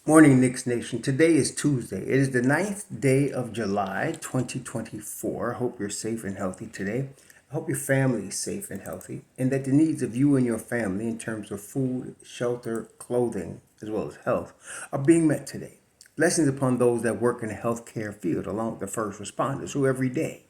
Morning, Knicks Nation. Today is Tuesday. It is the 9th day of July, 2024. I hope you're safe and healthy today. I hope your family is safe and healthy, and that the needs of you and your family in terms of food, shelter, clothing, as well as health, are being met today. Blessings upon those that work in the healthcare field, along with the first responders who every day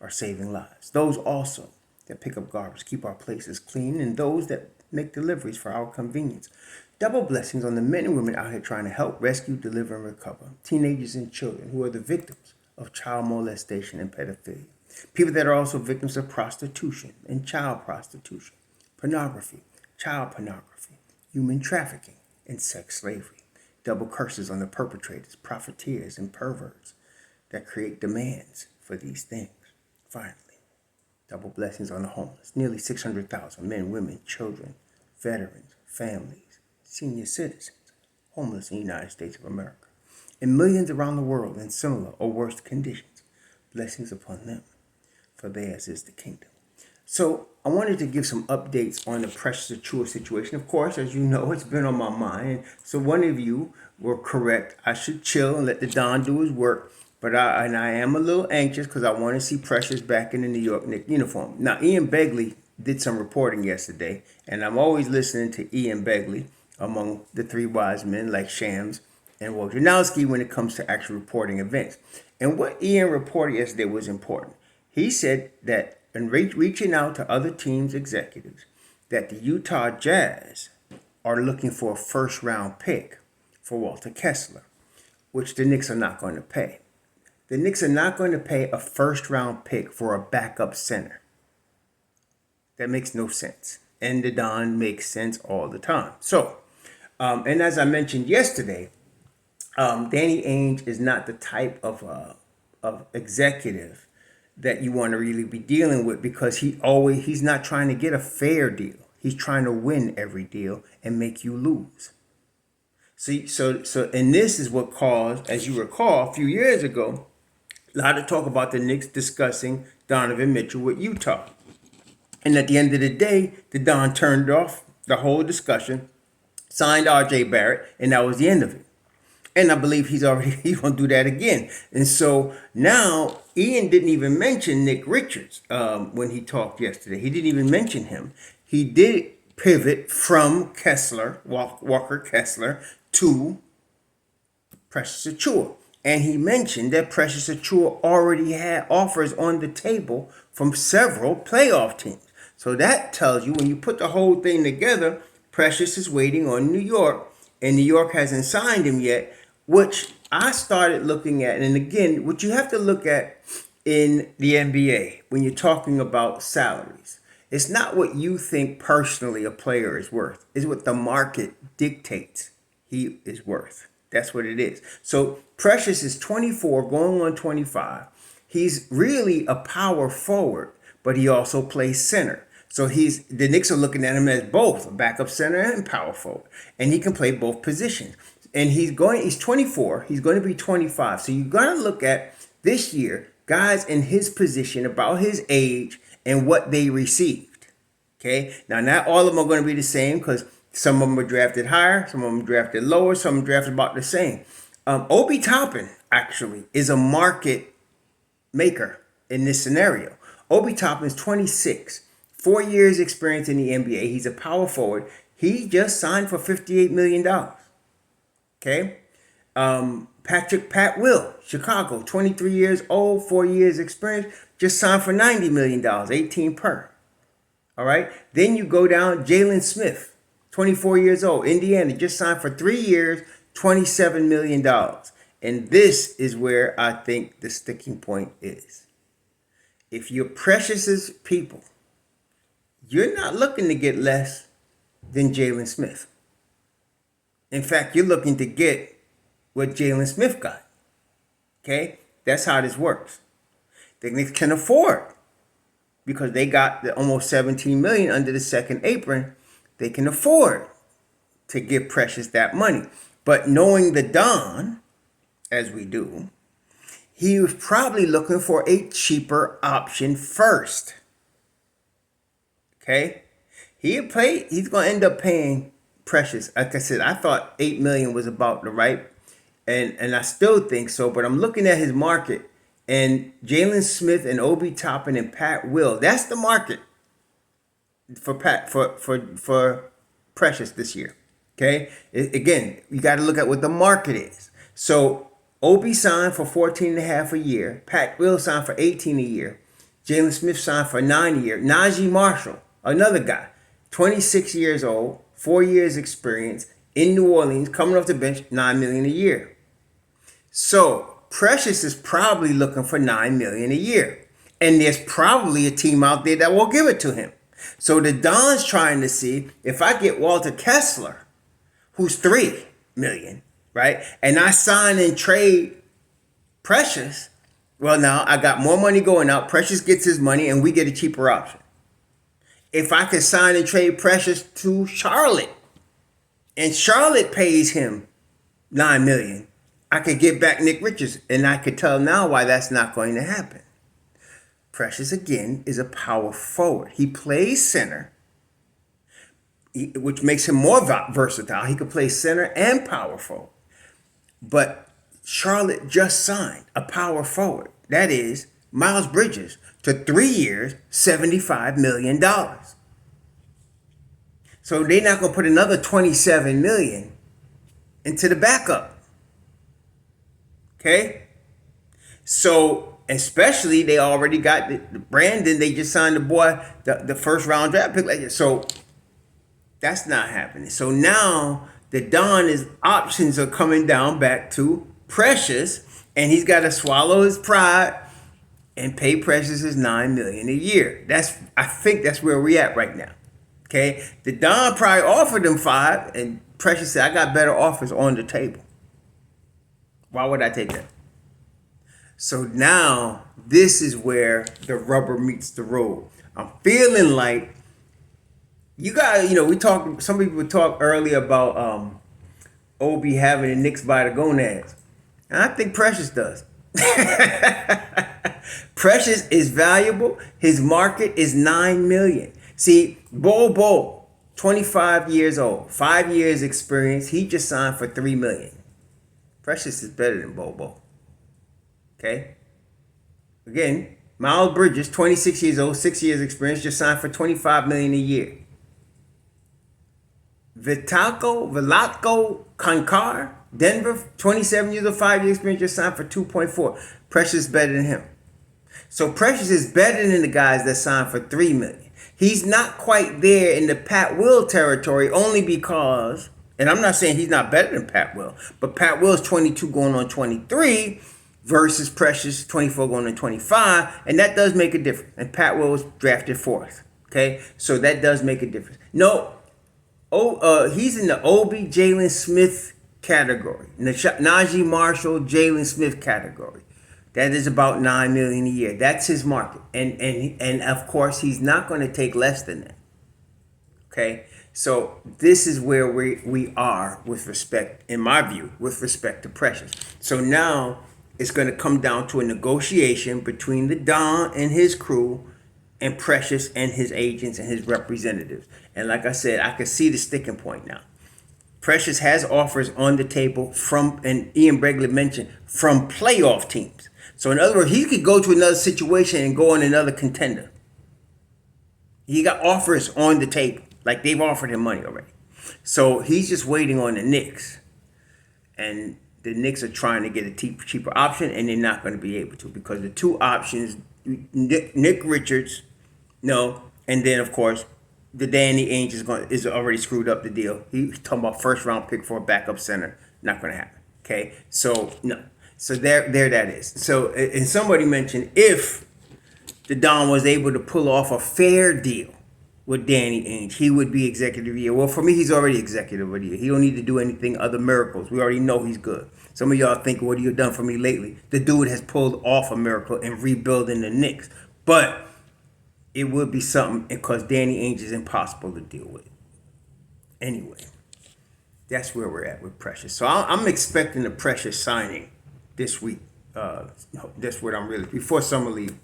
are saving lives. Those also that pick up garbage, keep our places clean, and those that make deliveries for our convenience. Double blessings on the men and women out here trying to help, rescue, deliver, and recover teenagers and children who are the victims of child molestation and pedophilia. People that are also victims of prostitution and child prostitution, pornography, child pornography, human trafficking, and sex slavery. Double curses on the perpetrators, profiteers, and perverts that create demands for these things. Finally, double blessings on the homeless. Nearly 600,000 men, women, children, veterans, families, senior citizens, homeless in the United States of America, and millions around the world in similar or worse conditions. Blessings upon them, for theirs is the kingdom. So I wanted to give some updates on the Precious Achiuwa situation. Of course, as you know, it's been on my mind. So one of you were correct. I should chill and let the Don do his work. But I am a little anxious because I want to see Precious back in the New York Knicks uniform. Now, Ian Begley did some reporting yesterday, and I'm always listening to Ian Begley among the three wise men like Shams and Wojnarowski when it comes to actual reporting events. And what Ian reported yesterday was important. He said that in reaching out to other teams' executives, that the Utah Jazz are looking for a first-round pick for Walker Kessler, which the Knicks are not going to pay. The Knicks are not going to pay a first-round pick for a backup center. That makes no sense. And the Don makes sense all the time. So, and as I mentioned yesterday, Danny Ainge is not the type of executive that you want to really be dealing with, because he's not trying to get a fair deal. He's trying to win every deal and make you lose. See, and this is what caused, as you recall, a few years ago, a lot of talk about the Knicks discussing Donovan Mitchell with Utah. And at the end of the day, the Don turned off the whole discussion, signed R.J. Barrett, and that was the end of it. And I believe he's going to do that again. And so now Ian didn't even mention Nick Richards when he talked yesterday. He didn't even mention him. He did pivot from Kessler, Walker Kessler, to Precious Achiuwa. And he mentioned that Precious Achiuwa already had offers on the table from several playoff teams. So that tells you, when you put the whole thing together, Precious is waiting on New York, and New York hasn't signed him yet, which I started looking at. And again, what you have to look at in the NBA when you're talking about salaries, it's not what you think personally a player is worth. It's what the market dictates he is worth. That's what it is. So Precious is 24, going on 25. He's really a power forward, but he also plays center. So the Knicks are looking at him as both a backup center and power forward, and he can play both positions. And he's 24. He's going to be 25. So you got to look at this year, guys in his position, about his age and what they received. Okay. Now, not all of them are going to be the same, because some of them are drafted higher, some of them drafted lower, some of them drafted about the same. Obi Toppin actually is a market maker in this scenario. Obi Toppin is 26, 4 years experience in the NBA. He's a power forward. He just signed for $58 million. Okay. Pat Will, Chicago, 23 years old, 4 years experience, just signed for $90 million, 18 per. All right. Then you go down, Jalen Smith, 24 years old, Indiana, just signed for 3 years, $27 million. And this is where I think the sticking point is. If you're Precious's people, you're not looking to get less than Jalen Smith. In fact, you're looking to get what Jalen Smith got. Okay? That's how this works. The Knicks can afford, because they got the almost $17 million under the second apron. They can afford to give Precious that money. But knowing the Don, as we do, he was probably looking for a cheaper option first. Okay? He's going to end up paying Precious. Like I said, I thought 8 million was about the right, and I still think so. But I'm looking at his market, and Jalen Smith and Obi Toppin and Pat Will. That's the market for Precious this year. Okay, again, you got to look at what the market is. So Obi signed for 14 and a half a year. Pat Will signed for 18 a year. Jalen Smith signed for 9 a year. Naji Marshall, another guy, 26 years old, 4 years experience in New Orleans, coming off the bench, $9 million a year. So Precious is probably looking for $9 million a year, and there's probably a team out there that will give it to him. So the Don's trying to see if I get Walker Kessler, who's $3 million, right, and I sign and trade Precious. Well, now I got more money going out. Precious gets his money, and we get a cheaper option. If I could sign and trade Precious to Charlotte, and Charlotte pays him $9 million, I could get back Nick Richards, and I could tell now why that's not going to happen. Precious, again, is a power forward. He plays center, which makes him more versatile. He could play center and power forward. But Charlotte just signed a power forward. That is Miles Bridges to 3 years, $75 million. So they're not going to put another $27 million into the backup. Okay? So, especially they already got the Brandon. They just signed the boy, the first round draft pick. So that's not happening. So now the Don options are coming down back to Precious, and he's got to swallow his pride and pay Precious his $9 million a year. I think that's where we're at right now. Okay, the Don probably offered him $5 million, and Precious said, "I got better offers on the table. Why would I take that?" So now this is where the rubber meets the road. I'm feeling like you got, we talked. Some people talked earlier about Obi having the Knicks by the gonads. And I think Precious does. Precious is valuable. His market is $9 million. See, Bo, 25 years old, 5 years experience. He just signed for $3 million. Precious is better than Bo. Okay. Again, Miles Bridges, 26 years old, 6 years experience, just signed for $25 million a year. Velatko Kankar, Denver, 27 years old, 5 years experience, just signed for 2.4. Precious is better than him. So Precious is better than the guys that signed for $3 million. He's not quite there in the Pat Will territory, only because, and I'm not saying he's not better than Pat Will, but Pat Will's 22 going on 23 versus Precious 24 going on 25, and that does make a difference. And Pat Will was drafted 4th. Okay, so that does make a difference. No, he's in the Obi Jalen Smith category, Naji Marshall Jalen Smith category. That is about $9 million a year. That's his market, and of course he's not going to take less than that. Okay, so this is where we are with respect, in my view, with respect to Precious. So now it's going to come down to a negotiation between the Don and his crew and Precious and his agents and his representatives. And like I said, I can see the sticking point now. Precious has offers on the table from, and Ian Begley mentioned, from playoff teams. So in other words, he could go to another situation and go on another contender. He got offers on the table. Like they've offered him money already. So he's just waiting on the Knicks. And the Knicks are trying to get a cheaper option, and they're not going to be able to, because the two options, Nick Richards, no, and then of course the Danny Ainge is already screwed up the deal. He's talking about first round pick for a backup center. Not going to happen. Okay, so no, so there that is. So, and somebody mentioned if the Don was able to pull off a fair deal with Danny Ainge, he would be executive of the year. Well, for me, he's already executive of the year. He don't need to do anything other miracles. We already know he's good. Some of y'all think, what have you done for me lately? The dude has pulled off a miracle in rebuilding the Knicks. But it would be something, because Danny Ainge is impossible to deal with. Anyway, that's where we're at with Precious. So I'm expecting the Precious signing this week. That's what I'm really, before summer league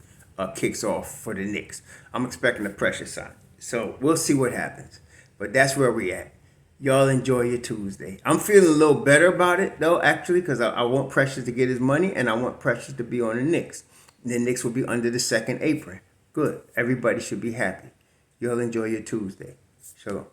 kicks off for the Knicks. I'm expecting the Precious sign. So we'll see what happens. But that's where we at. Y'all enjoy your Tuesday. I'm feeling a little better about it though, actually, because I want Precious to get his money and I want Precious to be on the Knicks. The Knicks will be under the second apron. Good. Everybody should be happy. Y'all enjoy your Tuesday. Shalom.